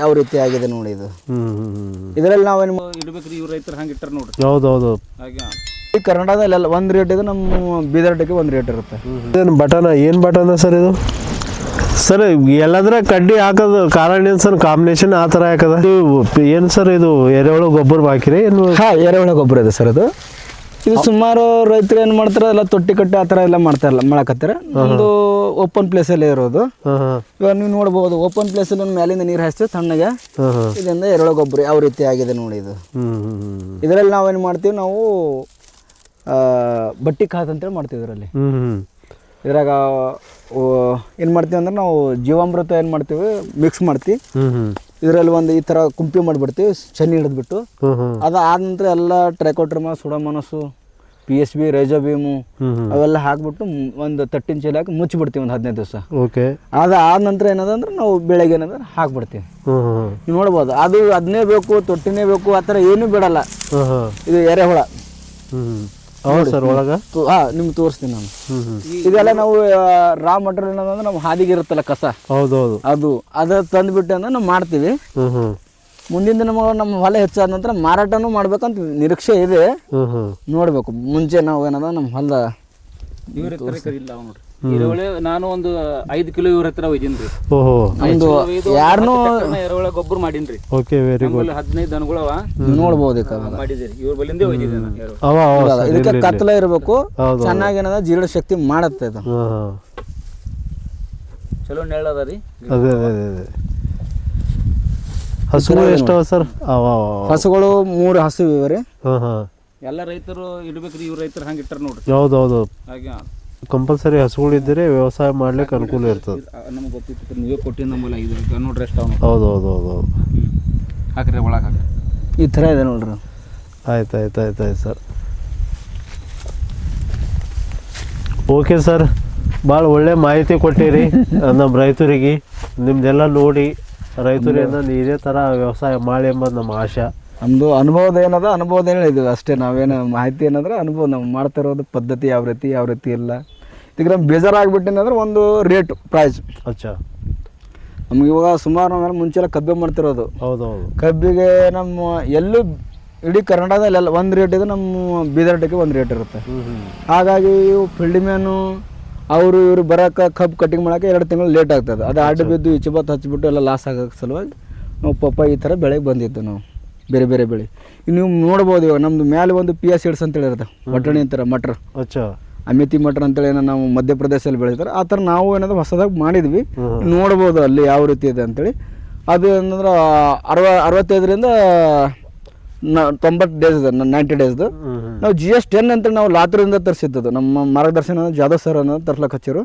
ಯಾವ ರೀತಿ ಆಗಿದೆ ನೋಡಿ ಇದು. ಇದರಲ್ಲಿ ನಾವೇನು ಇಡ್ಬೇಕ್ರಿ, ಇವ್ರ ರೈತರು ಹಂಗೆ ಇಟ್ಟಾರ ನೋಡ್ರಿ. ಹೌದೌದು. ಈ ಕರ್ನಾಟಕದಲ್ಲಿ ಒಂದು ರೇಟ್ ಇದೆ, ನಮ್ಮ ಬೀದರ್ಟಿಗೆ ಒಂದು ರೇಟ್ ಇರುತ್ತೆ. ಏನು ಬಟನ್, ಏನು ಬಟನ್ ಸರ್ ಇದು? ಸರ್ ಎಲ್ಲಾದ್ರ ಕಡ್ಡಿ ಹಾಕೋದು ಕಾರಣ ಏನು ಸರ್, ಕಾಂಬಿನೇಷನ್ ಆ ಥರ ಹಾಕದ ಏನು ಸರ್? ಇದು ಎರೆಹುಳ ಗೊಬ್ಬರ ಹಾಕಿರಿ ಏನು? ಹಾಂ, ಎರೆಹುಳ ಗೊಬ್ಬರ ಇದೆ ಸರ್ ಇದು. ಇದು ಸುಮಾರು ರೈತರು ಏನು ಮಾಡ್ತಾರೆ, ಎಲ್ಲ ತೊಟ್ಟಿ ಕಟ್ಟಿ ಆ ಥರ ಎಲ್ಲ ಮಾಡ್ತಾರಲ್ಲ, ಮಾಡಕತ್ತಾರೆ. ಒಂದು ಓಪನ್ ಪ್ಲೇಸಲ್ಲೇ ಇರೋದು. ಇವಾಗ ನೀವು ನೋಡ್ಬೋದು, ಓಪನ್ ಪ್ಲೇಸಲ್ಲಿ ಒಂದು ಮೇಲಿಂದ ನೀರು ಹಾಯಿಸ್ತೀವಿ ತಣ್ಣಗೆ. ಇದರಿಂದ ಎರೆಹುಳ ಗೊಬ್ಬರ ಯಾವ ರೀತಿ ಆಗಿದೆ ನೋಡಿ ಇದು. ಇದರಲ್ಲಿ ನಾವೇನು ಮಾಡ್ತೀವಿ, ನಾವು ಬಟ್ಟಿ ಖಾತ್ ಅಂತೇಳಿ ಮಾಡ್ತೀವಿ ಇದರಲ್ಲಿ. ಇದ್ರಾಗ ಏನು ಮಾಡ್ತೀವಿ ಅಂದ್ರೆ ನಾವು ಜೀವಾಮೃತ ಏನು ಮಾಡ್ತೀವಿ ಮಿಕ್ಸ್ ಮಾಡ್ತೀವಿ. ಇದರಲ್ಲಿ ಒಂದು ಈ ಥರ ಕುಂಪಿ ಮಾಡಿಬಿಡ್ತೀವಿ ಚೆನ್ನಿ ಹಿಡಿದ್ಬಿಟ್ಟು. ಅದಾದ ನಂತರ ಎಲ್ಲ ಟ್ರೈಕೋಟ್ರಮ, ಸುಡಮನಸ್ಸು, PSB, ರೈಜೋಬೀಮು ಅವೆಲ್ಲ ಹಾಕ್ಬಿಟ್ಟು ಒಂದು ತಟ್ಟಿನ ಚೀಲ ಹಾಕಿ ಮುಚ್ಚಿಬಿಡ್ತೀವಿ ಒಂದು 15 ದಿವಸ. ಓಕೆ. ಅದಾದ ನಂತರ ಏನದಂದ್ರೆ ನಾವು ಬೆಳಗ್ಗೆ ಏನಂದ್ರೆ ಹಾಕ್ಬಿಡ್ತೀವಿ. ನೀವು ನೋಡ್ಬೋದು, ಅದು ಅದನ್ನೇ ಬೇಕು, ತೊಟ್ಟಿನೇ ಬೇಕು ಆ ಥರ ಏನೂ ಬಿಡಲ್ಲ. ಇದು ಎರೆಹುಳ. ಹೌದು ಸರ್, ಒಳಗೆ ನಿಮ್ಗೆ ತೋರಿಸ್ತೀನಿ ನಾನು. ಇದೆಲ್ಲ ನಾವು ರಾ ಮಟೀರಿಯಲ್ ಏನಂದ್ರೆ ನಮ್ಮ ಹಾದಿಗೆ ಇರುತ್ತಲ್ಲ ಕಸ, ಹೌದೌದು, ಅದು ತಂದುಬಿಟ್ಟು ಅಂದ್ರೆ ನಾವು ಮಾಡ್ತೀವಿ. ಮುಂದಿನ ದಿನ ನಮ್ಮ ಹೊಲ ಹೆಚ್ಚಾದ ನಂತರ ಮಾರಾಟನೂ ಮಾಡ್ಬೇಕಂತ ನಿರೀಕ್ಷೆ ಇದೆ. ನೋಡ್ಬೇಕು, ಮುಂಚೆ ನಾವು ಏನದ ನಮ್ಮ ಹೊಲ ಎರೆಹುಳ ನಾನು ಒಂದು 5 ಕಿಲೋ ಇವ್ರ ಹತ್ರ ಒಯ್ದೀನ್ರಿ. ಒಂದು ಯಾರನ್ನೂ ಎರೆಹುಳ ಗೊಬ್ಬರ ಮಾಡೀನ್ರಿ. Okay, very good. 15 ದನಗಳವ ನೋಡ್ಬೋದು ಮಾಡಿದ್ದೀರಿ, ಇವ್ರ ಬಲ್ಲಿಂದೇ ಒಯ್ದಿದ್ದೆ ನಾನು. ಇದಕ್ಕೆ ಕತ್ತಲ ಇರಬೇಕು, ಚೆನ್ನಾಗಿ ಏನದ ಜೀರ್ಣ ಶಕ್ತಿ ಮಾಡತ್ತೆ ಇದು. ಚಲೋ ನೆಳ್ಳದ ರೀ. ಅದೇ ಹಸುಗಳು ಎಷ್ಟವ ಸರ್? ಹಸುಗಳು 3 ಹಸು ಇವೆ ರೀ. ಎಲ್ಲ ರೈತರು ಇಡ್ಬೇಕ್ರಿ, ಇವ್ರ ರೈತರು ಹಂಗೆ ಇಟ್ಟಾರ ನೋಡ್ರಿ. ಹೌದೌದು, ಹಾಗೆ ಕಂಪಲ್ಸರಿ ಹಸುಗಳಿದ್ದರೆ ವ್ಯವಸಾಯ ಮಾಡ್ಲಿಕ್ಕೆ ಅನುಕೂಲ ಇರ್ತದೆ. ನಮ್ಗೆ ಗೊತ್ತಿತ್ತು, ನೀವೇ ಕೊಟ್ಟಿದ್ದು ನಮ್ಮಲ್ಲ. ಇದು ನೋಡ್ರಿ ಎಷ್ಟು ಹೌದೌದು. ಹಾಕ್ರಿ ಒಳಗೆ ಹಾಕ್ರಿ. ಈ ಥರ ಇದೆ ನೋಡ್ರಿ. ಆಯ್ತು ಸರ್. ಓಕೆ ಸರ್, ಭಾಳ ಒಳ್ಳೆ ಮಾಹಿತಿ ಕೊಟ್ಟಿರಿ ನಮ್ಮ ರೈತರಿಗೆ. ನಿಮ್ದೆಲ್ಲ ನೋಡಿ ರೈತರಿಂದ ಇದೇ ಥರ ವ್ಯವಸಾಯ ಮಾಡಿ ಎಂಬುದು ನಮ್ಮ ಆಶೆ. ನಮ್ಮದು ಅನುಭವದ ಏನದ ಅನುಭವದ ಹೇಳಿದ್ವಿ ಅಷ್ಟೇ. ನಾವೇನು ಮಾಹಿತಿ ಏನಂದ್ರೆ ಅನುಭವ, ನಾವು ಮಾಡ್ತಾ ಇರೋದು ಪದ್ಧತಿ ಯಾವ ರೀತಿ ಇಲ್ಲ. ಈಗ ನಮ್ಗೆ ಬೇಜಾರಾಗ್ಬಿಟ್ಟಿಂದ್ರೆ ಒಂದು ರೇಟ್ ಪ್ರೈಸ್. ನಮ್ಗೆ ಇವಾಗ ಸುಮಾರು ನಾವು ಮುಂಚೆಲ್ಲ ಕಬ್ಬೆ ಮಾಡ್ತಿರೋದು. ಹೌದೌದು. ಕಬ್ಬಿಗೆ ನಮ್ಮ ಎಲ್ಲೂ ಇಡೀ ಕರ್ನಾಟಕದಲ್ಲಿ ಎಲ್ಲ ಒಂದು ರೇಟ್ ಇದೆ, ನಮ್ಮ ಬೀದರ್ಟಿಗೆ ಒಂದು ರೇಟ್ ಇರುತ್ತೆ. ಹಾಗಾಗಿ ಇವು ಫೀಲ್ಡ್ ಮ್ಯಾನು ಅವರು ಇವರು ಬರೋಕೆ ಕಬ್ಬು ಕಟಿಂಗ್ ಮಾಡೋಕೆ 2 ತಿಂಗಳು ಲೇಟ್ ಆಗ್ತದೆ. ಅದು ಅಡ್ಡ ಬಿದ್ದು ಇಚ್ಚಬತ್ತು ಹಚ್ಚಿಬಿಟ್ಟು ಎಲ್ಲ ಲಾಸ್ ಆಗೋಕ್ಕೆ ಸಲುವಾಗಿ ನಾವು ಈ ಥರ ಬೆಳೆಗೆ ಬಂದಿದ್ದು ನಾವು ಬೇರೆ ಬೇರೆ ಬೆಳೆ. ನೀವು ನೋಡ್ಬೋದು, ಇವಾಗ ನಮ್ಮದು ಮೇಲೆ ಒಂದು PA ಸೀಡ್ಸ್ ಅಂತೇಳಿ ಇರುತ್ತೆ, ಬಟಾಣಿ ಅಂತಾರೆ, ಮಟ್ರ್, ಅಮಿತಿ ಮಟ್ರ್ ಅಂತೇಳಿ ಏನೋ ನಾವು ಮಧ್ಯಪ್ರದೇಶದಲ್ಲಿ ಬೆಳೀತಾರೆ. ಆ ಥರ ನಾವು ಏನಾದ್ರು ಹೊಸದಾಗಿ ಮಾಡಿದ್ವಿ. ನೋಡ್ಬೋದು ಅಲ್ಲಿ ಯಾವ ರೀತಿ ಇದೆ ಅಂತೇಳಿ. ಅದು ಏನಂದ್ರೆ 65ರಿಂದ 90 ಡೇಸ್ ಇದೆ, 90 ಡೇಸ್ದು. ನಾವು GS10 ಅಂತೇಳಿ ನಾವು ಲಾತೂರಿಂದ ತರಿಸಿದ್ದು. ನಮ್ಮ ಮಾರ್ಗದರ್ಶನ ಜಾಧವ್ ಸರ್ ಅನ್ನೋದು ತರ್ಲಕ್ಕೆ ಹಚ್ಚಿರು,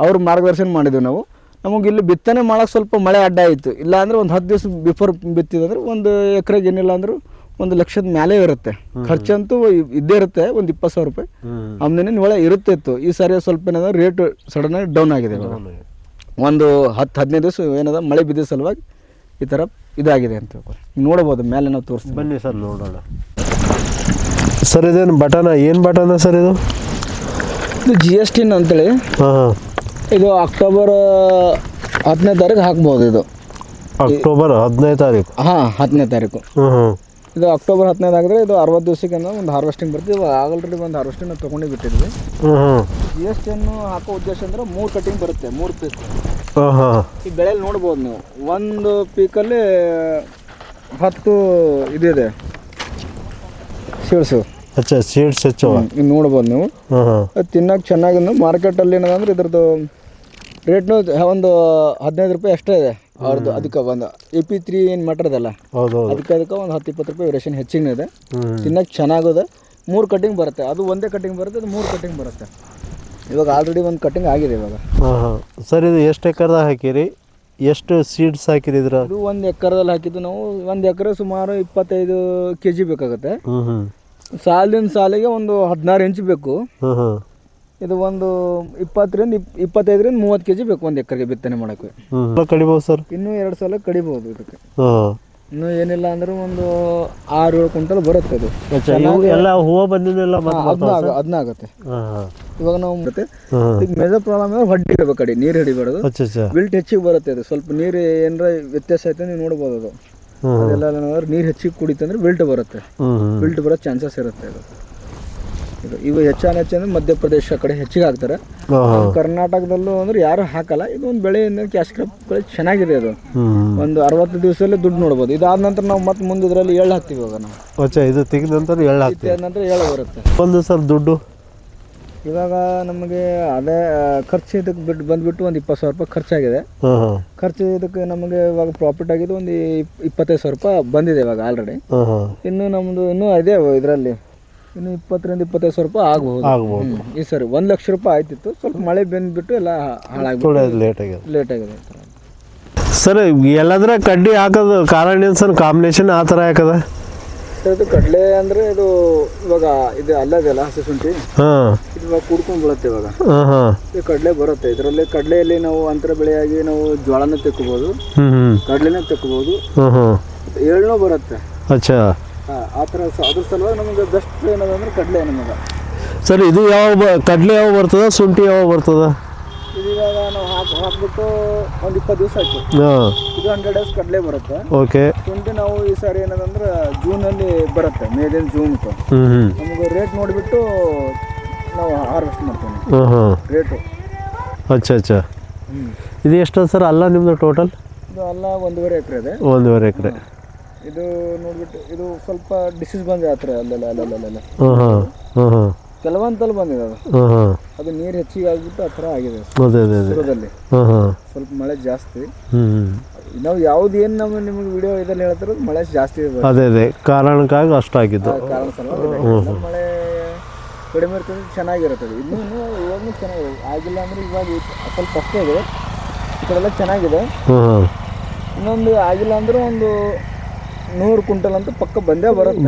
ಅವ್ರು ಮಾರ್ಗದರ್ಶನ ಮಾಡಿದ್ವಿ ನಾವು. ನಮಗೆ ಇಲ್ಲಿ ಬಿತ್ತನೆ ಮಾಡೋಕೆ ಸ್ವಲ್ಪ ಮಳೆ ಅಡ್ಡ ಆಯಿತು. ಇಲ್ಲ ಅಂದರೆ ಒಂದು 10 ದಿವಸ ಬಿಫೋರ್ ಬಿತ್ತಿದಂದ್ರೆ ಒಂದು ಎಕರೆಗೆ ಏನಿಲ್ಲ ಅಂದರೂ 1 ಲಕ್ಷದ ಮೇಲೆ ಇರುತ್ತೆ. ಖರ್ಚಂತೂ ಇದ್ದೇ ಇರುತ್ತೆ, ಒಂದು 20,000 ರೂಪಾಯಿ ಆಮದನಿ ಒಳ್ಳೆ ಇರುತ್ತಿತ್ತು. ಈ ಸಾರಿ ಸ್ವಲ್ಪ ಏನಾದ ರೇಟ್ ಸಡನ್ನಾಗಿ ಡೌನ್ ಆಗಿದೆ. ಒಂದು 10-15 ದಿವಸ ಏನದ ಮಳೆ ಬಿದ್ದ ಸಲುವಾಗಿ ಈ ಥರ ಇದಾಗಿದೆ ಅಂತ ನೋಡ್ಬೋದು. ಮೇಲೆ ನಾವು ತೋರಿಸ್ತೀವಿ, ಬನ್ನಿ ಸರ್ ನೋಡೋಣ. ಸರ್ ಇದೇನು ಬಟನ, ಏನು ಬಟನ ಸರ್ ಇದು? GS10 ಅಂತೇಳಿ. ಇದು ಅಕ್ಟೋಬರ್ 10ನೇ ತಾರೀಕು ಹಾಕ್ಬೋದು. ಇದು ಅಕ್ಟೋಬರ್ 10ನೇ ತಾರೀಕು? 10ನೇ ತಾರೀಕು. ಇದು ಅಕ್ಟೋಬರ್ 10ನೇದು ಆಗಿದ್ರೆ ಇದು 60 ದಿವಸಕ್ಕೆ ಒಂದು ಹಾರ್ವೆಸ್ಟಿಂಗ್ ಬರ್ತೀವಿ. ಇವಾಗ ಆಲ್ರೆಡಿ ಒಂದು ಹಾರ್ವೆಸ್ಟಿಂಗ್ ನಾವು ತೊಗೊಂಡು ಬಿಟ್ಟಿದ್ವಿ. GS10 ಹಾಕೋ ಉದ್ದೇಶ ಅಂದರೆ 3 ಕಟಿಂಗ್ ಬರುತ್ತೆ, 3 ಪೀಸ್. ಈ ಬೆಳೆಯಲ್ಲಿ ನೋಡ್ಬೋದು ನೀವು, ಒಂದು ಪೀಕಲ್ಲಿ 10 ಇದಿದೆ ಸೀಡ್ಸು. ಸೀಡ್ಸ್ ಹೆಚ್ಚು ನೋಡ್ಬೋದು ನೀವು. ಅದು ತಿನ್ನೋಕೆ ಚೆನ್ನಾಗಿ. ಮಾರ್ಕೆಟಲ್ಲಿ ಏನದಂದ್ರೆ ಇದ್ರದ್ದು ರೇಟ್ನು ಒಂದು 15 ರೂಪಾಯಿ ಅಷ್ಟೇ ಇದೆ ಅವ್ರದ್ದು. ಅದಕ್ಕೆ ಒಂದು AP3 ಏನು ಮಟ್ರ್ ಇದಲ್ಲ, ಅದಕ್ಕೆ ಒಂದು 10-20 ರೂಪಾಯಿ ರೇಷನ್ ಹೆಚ್ಚಿಗೆ ಇದೆ. ತಿನ್ನೋಕೆ ಚೆನ್ನಾಗಿದೆ. 3 ಕಟಿಂಗ್ ಬರುತ್ತೆ. ಅದು ಒಂದೇ ಕಟಿಂಗ್ ಬರುತ್ತೆ, ಅದು 3 ಕಟಿಂಗ್ ಬರುತ್ತೆ. ಇವಾಗ ಆಲ್ರೆಡಿ ಒಂದು ಕಟಿಂಗ್ ಆಗಿದೆ ಇವಾಗ. ಸರ್ ಇದು ಎಷ್ಟು ಎಕರೆದಾಗ ಹಾಕಿರಿ, ಎಷ್ಟು ಸೀಡ್ಸ್ ಹಾಕಿರಿ ಇದ್ರ? ಇದು 1 ಎಕರೆದಲ್ಲಿ ಹಾಕಿದ್ದು ನಾವು. 1 ಎಕರೆ ಸುಮಾರು 25 kg ಬೇಕಾಗುತ್ತೆ. ಸಾಲಿನ ಸಾಲಿಗೆ ಒಂದು 16 ಇಂಚ್ ಬೇಕು. ಇದು ಒಂದು 20ರಿಂದ 25ರಿಂದ 30 kg ಬೇಕು 1 ಎಕರೆಗೆ ಬಿತ್ತನೆ ಮಾಡೋಕ್ಕೆ. ಕಡಿಬೋದು ಸರ್? ಇನ್ನೂ 2 ಸಲ ಕಡಿಬೋದು ಇದಕ್ಕೆ. ಇನ್ನು ಏನಿಲ್ಲ ಅಂದ್ರೆ ಒಂದು 6-7 ಕ್ವಿಂಟಲ್ ಬರುತ್ತೆ ಅದು. ಎಲ್ಲ ಹೂವು ಬಂದಿದ್ದೆಲ್ಲ ಅದನ್ನ ಆಗುತ್ತೆ. ಹಾಂ ಇವಾಗ ನಾವು ಬರುತ್ತೆ ಹಾಂ ಈಗ ಮೇಜರ್ ಪ್ರಾಬ್ಲಮ್ ಅಂದ್ರೆ ಹೊಡ್ಡಿ ಇಡಬೇಕು, ಕಡೆ ನೀರು ಹಿಡಿಬಾರ್ದು. ಅಚ್ಚಾ ಬಿಲ್ಟ್ ಹೆಚ್ಚಿಗೆ ಬರುತ್ತೆ ಅದು. ಸ್ವಲ್ಪ ನೀರು ಏನಾರ ವ್ಯತ್ಯಾಸ ಆಯ್ತು ನೀವು ನೋಡ್ಬೋದು ಅದು. ಅದೆಲ್ಲ ಏನಾದ್ರು ನೀರು ಹೆಚ್ಚಿಗೆ ಕುಡಿತಂದ್ರೆ ಬಿಲ್ಟ್ ಬರುತ್ತೆ. ಬಿಲ್ಟ್ ಬರೋ ಚಾನ್ಸಸ್ ಇರುತ್ತೆ ಅದು. ಇವು ಹೆಚ್ಚಂದ್ರೆ ಮಧ್ಯಪ್ರದೇಶ ಕಡೆ ಹೆಚ್ಚಿಗೆ ಹಾಕ್ತಾರೆ. ಕರ್ನಾಟಕದಲ್ಲೂ ಅಂದ್ರೆ ಯಾರು ಹಾಕಲ್ಲ. ಇದು ಒಂದು ಬೆಳೆ ಕ್ಯಾಶ್ ಕ್ರಾಪ್ ಚೆನ್ನಾಗಿದೆ ಅದು. ಒಂದು 60 ದಿವಸದಲ್ಲಿ ದುಡ್ಡು ನೋಡ್ಬೋದು. ಇದಾದ ನಂತರ ನಾವು ಮತ್ತೆ ಮುಂದೆ ಇದರಲ್ಲಿ ಎಳ್ಳು ಹಾಕ್ತೀವಿ. ಇವಾಗ ನಾವು ಇದು ತೆಗೆದ ನಂತರ ಎಳ್ಳು ಹಾಕ್ತೀವಿ. ನಂತರ ಎಳ್ಳು ಬರುತ್ತೆ. ಒಂದು ಸರ್ ದುಡ್ಡು ಇವಾಗ ನಮಗೆ ಅದೇ ಖರ್ಚು ಇದಕ್ಕೆ ಬಂದ್ಬಿಟ್ಟು ಒಂದು 20,000 ರೂಪಾಯಿ ಖರ್ಚಾಗಿದೆ. ಖರ್ಚು ಇದಕ್ಕೆ ನಮಗೆ ಇವಾಗ ಪ್ರಾಫಿಟ್ ಆಗಿದೆ ಒಂದು 25,000 ರೂಪಾಯಿ ಬಂದಿದೆ ಇವಾಗ ಆಲ್ರೆಡಿ. ಇನ್ನು ನಮ್ಮದು ಇನ್ನೂ ಇದೆ ಇದರಲ್ಲಿ ಇನ್ನು 20,000-25,000 ರೂಪಾಯಿ ಆಗ್ಬೋದು ಈ ಸರಿ. 1 ಲಕ್ಷ ರೂಪಾಯಿ ಆಯ್ತಿತ್ತು. ಸ್ವಲ್ಪ ಮಳೆ ಬಂದ್ಬಿಟ್ಟು ಎಲ್ಲ ಹಾಳಾಗ್ಬಿಟ್ಟು ಲೇಟ್ ಆಗಿದೆ ಸರ್. ಎಲ್ಲಾದ್ರ ಕಡ್ಡಿ ಹಾಕೋದು ಕಾರಣ ಏನು ಸರ್? ಕಾಂಬಿನೇಷನ್ ಆ ಥರ ಹಾಕದ ಇದು ಕಡಲೆ ಅಂದರೆ ಇದು ಇವಾಗ ಇದು ಅಲ್ಲದಲ್ಲ ಹಸಿ ಶುಂಠಿ ಇದು ಇವಾಗ ಕುಡ್ಕೊಂಡು ಬೀಳುತ್ತೆ ಇವಾಗ. ಇದು ಕಡಲೆ ಬರುತ್ತೆ. ಇದರಲ್ಲಿ ಕಡಲೆಯಲ್ಲಿ ನಾವು ಅಂತರ ಬೆಳೆಯಾಗಿ ನಾವು ಜೋಳನ ತೆಕ್ಕೋಬೋದು, ಕಡಲೆನೇ ತೆಕ್ಕೋಬೋದು, ಎಳ್ಳು ಬರುತ್ತೆ. ಅಚ್ಚಾ ಆ ಥರ ಅದ್ರ ಸಲುವಾಗಿ ನಮಗೆ ಬೆಸ್ಟ್ ಏನದಂದ್ರೆ ಕಡಲೆ ನಮಗೆ. ಸರ್ ಇದು ಯಾವ ಕಡಲೆ ಯಾವ ಬರ್ತದ, ಶುಂಠಿ ಯಾವ ಬರ್ತದ? ಇದು ಇವಾಗ ನಾವು ಹಾಕ್ಬಿಟ್ಟು ಒಂದು 20 ದಿವಸ ಆಯ್ತು. ಇದು 100 ಡೇಸ್ ಕಡಲೆ ಬರುತ್ತೆ. ಓಕೆ. ಶುಂಠಿ ನಾವು ಈ ಸಾರಿ ಏನದಂದ್ರೆ ಜೂನಲ್ಲಿ ಬರುತ್ತೆ, ಮೇದಿಂದ ಜೂನ್ಗೆ. ನಮಗೆ ರೇಟ್ ನೋಡಿಬಿಟ್ಟು ನಾವು ಹಾರ್ವೆಸ್ಟ್ ಮಾಡ್ತೀವಿ ರೇಟು. ಅಚ್ಚಾ ಇದು ಎಷ್ಟು ಸರ್ ಅಲ್ಲ ನಿಮ್ಮದು ಟೋಟಲ್? ಇದು ಅಲ್ಲ 1.5 ಎಕರೆ ಇದೆ. 1.5 ಎಕರೆ. ಇದು ನೋಡ್ಬಿಟ್ಟು ಇದು ಸ್ವಲ್ಪ ಡಿಸೀಸ್ ಬಂದಿದೆ ಆ ಥರ ಅಲ್ಲೆಲ್ಲ ಕೆಲವೊಂದಲ್ಲಿ ಬಂದಿದೆ ಅದು. ಅದು ನೀರು ಹೆಚ್ಚಿಗೆ ಆಗ್ಬಿಟ್ಟು ಆ ಥರ ಆಗಿದೆ ಸುರದಲ್ಲಿ. ಸ್ವಲ್ಪ ಮಳೆ ಜಾಸ್ತಿ. ನಾವು ಯಾವ್ದು ಏನು ನಮ್ಮ ನಿಮಗೆ ವಿಡಿಯೋ ಇದಲ್ಲಿ ಹೇಳ್ತಾರೋ ಮಳೆ ಜಾಸ್ತಿ ಅದೇ ಕಾರಣಕ್ಕಾಗಿ ಅಷ್ಟಾಗಿದ್ದು. ಕಾರಣ ಮಳೆ ಕಡಿಮೆ ಇರ್ತದೆ, ಚೆನ್ನಾಗಿರುತ್ತೆ. ಇನ್ನೂ ಇವಾಗೂ ಚೆನ್ನಾಗಿದೆ. ಆಗಿಲ್ಲ ಅಂದ್ರೆ ಇವಾಗ ಸ್ವಲ್ಪ ಅಷ್ಟೇ ಇದೆ. ಈ ಕಡೆ ಎಲ್ಲ ಚೆನ್ನಾಗಿದೆ. ಇನ್ನೊಂದು ಆಗಿಲ್ಲ ಅಂದ್ರೆ ಒಂದು 100 ಕ್ವಿಂಟಲ್ ಅಂತ ಪಕ್ಕ ಬಂದೇ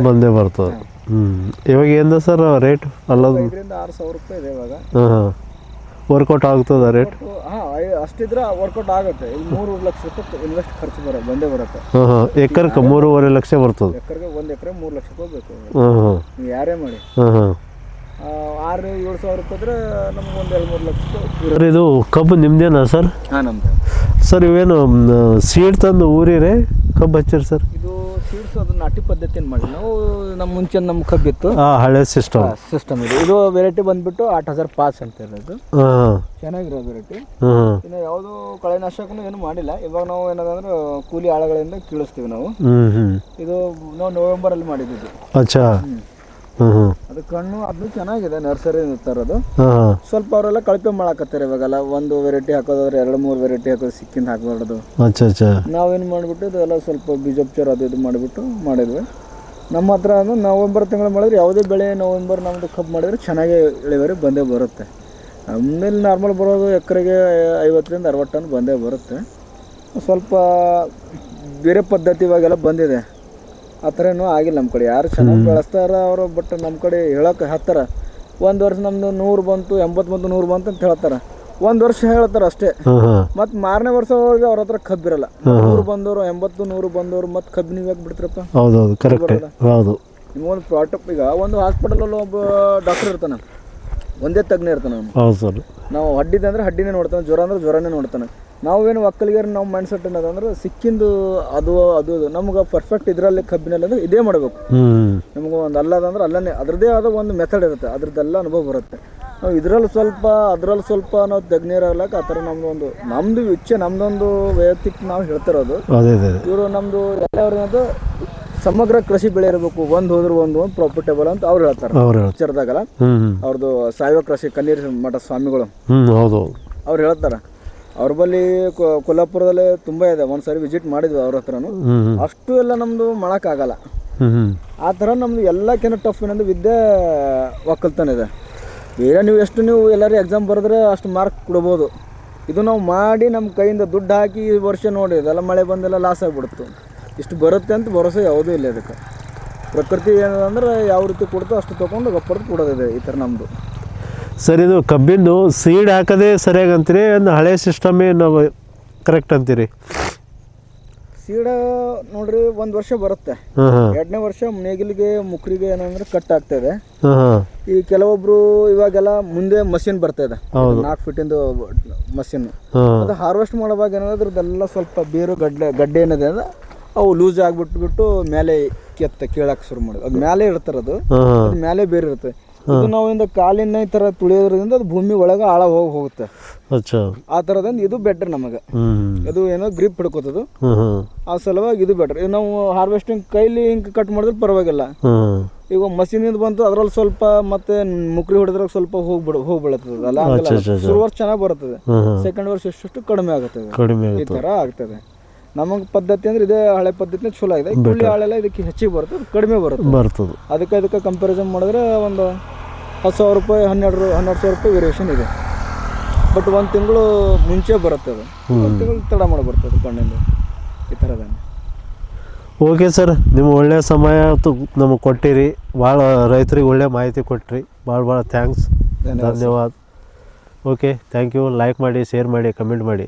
ಬರ್ತದೆ. ಇವಾಗ ಏನು ಸರ್ ರೇಟ್? ಅಲ್ಲ 5,000-6,000 ರೂಪಾಯಿ ಇದೆ ಇವಾಗ. ವರ್ಕೌಟ್ ಆಗ್ತದ ರೇಟ್? ಅಷ್ಟಿದ್ರೆ ವರ್ಕೌಟ್ ಆಗುತ್ತೆ. ಇಲ್ಲಿ 3 ಲಕ್ಷ ರೂಪಾಯಿ ಇನ್ವೆಸ್ಟ್ ಖರ್ಚು ಬಂದೇ ಬರುತ್ತೆ. ಎಕರ್ಗೆ 3.5 ಲಕ್ಷ ಬರ್ತದೆ. ಎಕರ್ಗೆ 1 ಎಕರೆ 3 ಲಕ್ಷ ರೂಪಾಯಿ ಬೇಕು. ನೀವು ಯಾರೇ ಮಾಡಿ 6,000-7,000 ರೂಪಾಯಿ ಇದ್ರೆ ನಮ್ಗೆ ಒಂದು 2-3 ಲಕ್ಷ ರೂಪಾಯಿ. ಇದು ಕಬ್ಬು ನಿಮ್ದೇನಾ ಸರ್? ನಮ್ದು ಸರ್. ಇವೇನು ಸೀಡ್ ತಂದು ಊರಿರೇ ಕಬ್ಬು ಹಚ್ಚಿರಿ ಸರ್? ಇದು ಸೀಡ್ಸ್ ಅದು ನಾಟಿ ಪದ್ಧತಿಯನ್ನು ಮಾಡಿ ನಾವು ನಮ್ಮ ಮುಂಚೆ ನಮ್ಮ ಕಬ್ಬಿತ್ತು ಹಳೆ ಸಿಸ್ಟಮ್ ಇದು ವೆರೈಟಿ ಬಂದ್ಬಿಟ್ಟು 8,000 ಪಾಸ್ ಅಂತ ಇರೋದು. ಚೆನ್ನಾಗಿರೋ ವೆರೈಟಿ. ಇನ್ನು ಯಾವುದು ಕಳೆನಾಶಕನು ಏನು ಮಾಡಿಲ್ಲ. ಇವಾಗ ನಾವು ಏನದಂದ್ರೆ ಕೂಲಿ ಆಳುಗಳಿಂದ ಕೀಳಿಸ್ತೀವಿ ನಾವು. ಇದು ನಾವು ನವೆಂಬರಲ್ಲಿ ಮಾಡಿದ್ದು. ಅಚ್ಚಾ. ಅದು ಕಣ್ಣು ಅದನ್ನು ಚೆನ್ನಾಗಿದೆ. ನರ್ಸರಿ ತರೋದು. ಸ್ವಲ್ಪ ಅವರೆಲ್ಲ ಕಳಪೆ ಮಾಡಾಕತ್ತಾರೆ ಇವಾಗೆಲ್ಲ. ಒಂದು ವೆರೈಟಿ ಹಾಕೋದಾದ್ರೆ 2-3 ವೆರೈಟಿ ಹಾಕೋದು, ಸಿಕ್ಕಿಂದ ಹಾಕಬಾರ್ದು. ನಾವೇನು ಮಾಡಿಬಿಟ್ಟು ಇದೆಲ್ಲ ಸ್ವಲ್ಪ ಬೀಜೋಪಚಾರ ಅದು ಇದು ಮಾಡಿಬಿಟ್ಟು ಮಾಡಿದ್ವಿ. ನಮ್ಮ ಹತ್ರ ನವೆಂಬರ್ ತಿಂಗಳು ಮಾಡಿದ್ರೆ ಯಾವುದೇ ಬೆಳೆ ನವೆಂಬರ್ ನಮ್ಮದು ಕಬ್ಬು ಮಾಡಿದ್ರೆ ಚೆನ್ನಾಗಿ ಇಳುವರಿ ಬಂದೇ ಬರುತ್ತೆ. ಆಮೇಲೆ ನಾರ್ಮಲ್ ಬರೋದು ಎಕರೆಗೆ 50-60 ಟನ್ ಬಂದೇ ಬರುತ್ತೆ. ಸ್ವಲ್ಪ ಬೇರೆ ಪದ್ಧತಿ ಇವಾಗೆಲ್ಲ ಬಂದಿದೆ. ಆ ಥರ ಏನೂ ಆಗಿಲ್ಲ ನಮ್ಮ ಕಡೆ. ಯಾರು ಚೆನ್ನಾಗಿ ಬೆಳೆಸ್ತಾರ ಅವರು. ಬಟ್ ನಮ್ಮ ಕಡೆ ಹೇಳೋಕೆ ಹತ್ತರ ಒಂದು ವರ್ಷ ನಮ್ಮದು 100 ಬಂತು, 80 ಬಂತು, 100 ಬಂತು ಅಂತ ಹೇಳ್ತಾರೆ. ಒಂದು ವರ್ಷ ಹೇಳ್ತಾರೆ ಅಷ್ಟೇ. ಮತ್ತು ಮಾರನೇ ವರ್ಷ ಅವ್ರಿಗೆ ಅವ್ರ ಹತ್ರ ಕಬ್ಬಿರಲ್ಲ. 100 ಬಂದವರು 80-100 ಬಂದವರು ಮತ್ತು ಕಬ್ಬು ನೀವು ಯಾಕೆ ಬಿಡ್ತಾರಪ್ಪ? ಹೌದೌದು, ಕರೆಕ್ಟ್. ಹೌದು. ನಿಮಗೊಂದು ಪ್ರಾಡಕ್ಟ್ ಈಗ ಒಂದು ಹಾಸ್ಪಿಟಲಲ್ಲಿ ಒಬ್ಬ ಡಾಕ್ಟರ್ ಇರ್ತಾನೆ, ಒಂದೇ ತಜ್ಞ ಇರ್ತಾನೆ. ಹೌದು ಸರ್. ನಾವು ಹಡ್ಡಿದೆ ಅಂದರೆ ಹಡ್ಡಿನೇ ನೋಡ್ತಾನೆ, ಜ್ವರ ಅಂದ್ರೆ ಜ್ವರನೇ ನೋಡ್ತಾನೆ. ನಾವೇನು ಒಕ್ಕಲಿಗರು ನಮ್ಮ ಮೈಂಡ್ ಸೆಟ್ ಏನದಂದ್ರೆ ಸಿಕ್ಕಿಂದು ಅದು ನಮ್ಗೆ ಪರ್ಫೆಕ್ಟ್ ಇದರಲ್ಲಿ ಕಬ್ಬಿನಲ್ಲಿ ಅಂದ್ರೆ ಇದೇ ಮಾಡಬೇಕು. ನಮ್ಗೆ ಒಂದು ಅಲ್ಲದಂದ್ರೆ ಅಲ್ಲೇ ಅದರದ್ದೇ ಆದ ಒಂದು ಮೆಥಡ್ ಇರುತ್ತೆ. ಅದ್ರದ್ದೆಲ್ಲ ಅನುಭವ ಬರುತ್ತೆ. ನಾವು ಇದರಲ್ಲಿ ಸ್ವಲ್ಪ ಅದರಲ್ಲಿ ಸ್ವಲ್ಪ ನಾವು ತಜ್ಞರಾಗ್ಲಕ್ಕ ಆ ಥರ ನಮ್ಮದು ಇಚ್ಛೆ, ನಮ್ಮದೊಂದು ವೈಯಕ್ತಿಕ ನಾವು ಹೇಳ್ತಿರೋದು. ಇವರು ನಮ್ಮದು ಎಲ್ಲವ್ರದ್ದು ಸಮಗ್ರ ಕೃಷಿ ಬೆಳೆ ಇರಬೇಕು. ಒಂದು ಹೋದ್ರೆ ಒಂದು ಪ್ರಾಫಿಟೇಬಲ್ ಅಂತ ಅವ್ರು ಹೇಳ್ತಾರೆ. ವಿಚಾರದಾಗಲ್ಲ ಅವ್ರದ್ದು ಸಾವಯವ ಕೃಷಿ ಕಣ್ಣೀರ್ ಮಠ ಸ್ವಾಮಿಗಳು ಅವ್ರು ಹೇಳ್ತಾರೆ. ಅವ್ರ ಬಳಿ ಕೊಲ್ಲಾಪುರದಲ್ಲಿ ತುಂಬ ಇದೆ. ಒಂದ್ಸರಿ ವಿಸಿಟ್ ಮಾಡಿದ್ವಿ ಅವ್ರ ಹತ್ರನು. ಅಷ್ಟು ಎಲ್ಲ ನಮ್ಮದು ಮಾಡೋಕ್ಕಾಗಲ್ಲ. ಆ ಥರ ನಮ್ಮದು ಎಲ್ಲಕ್ಕಿಂತ ಟಫ್ ಏನಂದ್ರೆ ವಿದ್ಯೆ ಒಕ್ಕಲ್ತನ ಇದೆ. ಬೇರೆ ನೀವು ಎಲ್ಲರೂ ಎಕ್ಸಾಮ್ ಬರೆದ್ರೆ ಅಷ್ಟು ಮಾರ್ಕ್ ಕೊಡ್ಬೋದು. ಇದು ನಾವು ಮಾಡಿ ನಮ್ಮ ಕೈಯಿಂದ ದುಡ್ಡು ಹಾಕಿ ಈ ವರ್ಷ ನೋಡಿ ಇದೆಲ್ಲ ಮಳೆ ಬಂದೆಲ್ಲ ಲಾಸ್ ಆಗಿಬಿಡ್ತು. ಇಷ್ಟು ಬರುತ್ತೆ ಅಂತ ಭರೋಸೆ ಯಾವುದೂ ಇಲ್ಲ ಇದಕ್ಕೆ. ಪ್ರಕೃತಿ ಏನದಂದ್ರೆ ಯಾವ ರೀತಿ ಕೊಡ್ತೋ ಅಷ್ಟು ತೊಗೊಂಡು ಗಪ್ಪಡ್ದು ಕೊಡೋದಿದೆ ಈ ಥರ ನಮ್ಮದು. ಸರ್, ಇದು ಕಬ್ಬಿಂದು ಸೀಡ್ ಹಾಕೋದೇ ಸರಿಯಾಗಿ ಅಂತೀರಿ, ಒಂದು ಹಳೆ ಸಿಸ್ಟಮೇ ನಾವು ಕರೆಕ್ಟ್ ಅಂತೀರಿ? ಸೀಡ ನೋಡ್ರಿ 1 ವರ್ಷ ಬರುತ್ತೆ. ಹಾಂ ಹಾಂ 2ನೇ ವರ್ಷ ನೇಗಿಲಿಗೆ ಮುಕ್ರಿಗೆ ಏನಂದ್ರೆ ಕಟ್ ಆಗ್ತದೆ. ಹಾಂ ಹಾಂ ಈ ಕೆಲವೊಬ್ರು ಇವಾಗೆಲ್ಲ ಮುಂದೆ ಮಷಿನ್ ಬರ್ತಾ ಇದೆ, ಹೌದು. 4 ಫೀಟಿಂದು ಮಷಿನ್. ಹಾಂ ಅದು ಹಾರ್ವೆಸ್ಟ್ ಮಾಡುವಾಗ ಏನಾದ್ರೆ ಅದ್ರದ್ದೆಲ್ಲ ಸ್ವಲ್ಪ ಬೇರು ಗಡ್ಡೆ ಏನಿದೆ ಅಂದ್ರೆ ಅವು ಲೂಸ್ ಆಗಿಬಿಟ್ಬಿಟ್ಟು ಮೇಲೆ ಕೇಳಕ್ಕೆ ಶುರು ಮಾಡೋದು. ಅದು ಮೇಲೆ ಇರ್ತಾರೆ, ಅದು ಹಾಂ ಹಾಂ ಅದು ಮೇಲೆ ಬೇರೆ ಇರುತ್ತೆ. ಇದು ನಾವು ಇಂದ ಕಾಲಿನ ಈ ಥರ ತುಳಿಯೋದ್ರಿಂದ ಅದು ಭೂಮಿ ಒಳಗೆ ಆಳ ಹೋಗುತ್ತೆ. ಅಚ್ಚಾ. ಆ ಥರದಿಂದ ಇದು ಬೆಟ್ರ್ ನಮಗೆ. ಅದು ಏನೋ ಗ್ರಿಪ್ ಹಿಡ್ಕೋತದು, ಹ್ಞೂ ಹ್ಞೂ ಆ ಸಲುವಾಗಿ ಇದು ಬೆಟ್ರ್. ನಾವು ಹಾರ್ವೆಸ್ಟಿಂಗ್ ಕೈಲಿ ಹಿಂಗೆ ಕಟ್ ಮಾಡಿದ್ರೆ ಪರವಾಗಿಲ್ಲ. ಹ್ಞೂ ಈಗ ಮಷೀನಿಂದ ಬಂತು ಅದ್ರಲ್ಲಿ ಸ್ವಲ್ಪ ಮತ್ತೆ ಮುಕ್ರಿ ಹೊಡೆದ್ರಾಗ ಸ್ವಲ್ಪ ಹೋಗ್ಬಿಡುತ್ತದೆ ಅಲ್ಲ. ಶುರು ವರ್ಷ ಚೆನ್ನಾಗಿ ಬರ್ತದೆ, ಹ್ಞೂ ಹ್ಞೂ ಸೆಕೆಂಡ್ ವರ್ಷ ಎಷ್ಟು ಕಡಿಮೆ ಆಗುತ್ತದೆ. ಕಡಿಮೆ ಈ ಆಗುತ್ತೆ. ಥರ ಆಗ್ತದೆ. ನಮಗೆ ಪದ್ಧತಿ ಅಂದ್ರೆ ಇದೇ ಹಳೆ ಪದ್ಧತಿನೇ ಚಲೋ ಇದೆ. ಕುಳ್ಳಿ ಹಾಳೆಲ್ಲ ಇದಕ್ಕೆ ಹೆಚ್ಚಿಗೆ ಬರುತ್ತೆ, ಅದು ಕಡಿಮೆ ಬರ್ತದೆ. ಅದಕ್ಕೆ ಕಂಪ್ಯಾರಿಸನ್ ಮಾಡಿದ್ರೆ ಒಂದು 10,000 ರೂಪಾಯಿ 12,000 ರೂಪಾಯಿ ವೇರಿಯೇಷನ್ ಇದೆ. ಬಟ್ 1 ತಿಂಗಳು ಮುಂಚೆ ಬರುತ್ತೆ, ಅದು 1 ತಿಂಗಳು ತಡ ಮಾಡಿ ಬರ್ತದೆ ಕಣ್ಣಿಂದ. ಈ ಥರದ. ಓಕೆ ಸರ್, ನಿಮ್ಮ ಒಳ್ಳೆಯ ಸಮಯ ನಮಗೆ ಕೊಟ್ಟಿರಿ, ಭಾಳ ರೈತರಿಗೆ ಒಳ್ಳೆ ಮಾಹಿತಿ ಕೊಟ್ಟಿರಿ. ಭಾಳ ಥ್ಯಾಂಕ್ಸ್, ಧನ್ಯವಾದ. Okay, thank you. ಲೈಕ್ ಮಾಡಿ, ಶೇರ್ ಮಾಡಿ, ಕಮೆಂಟ್ ಮಾಡಿ.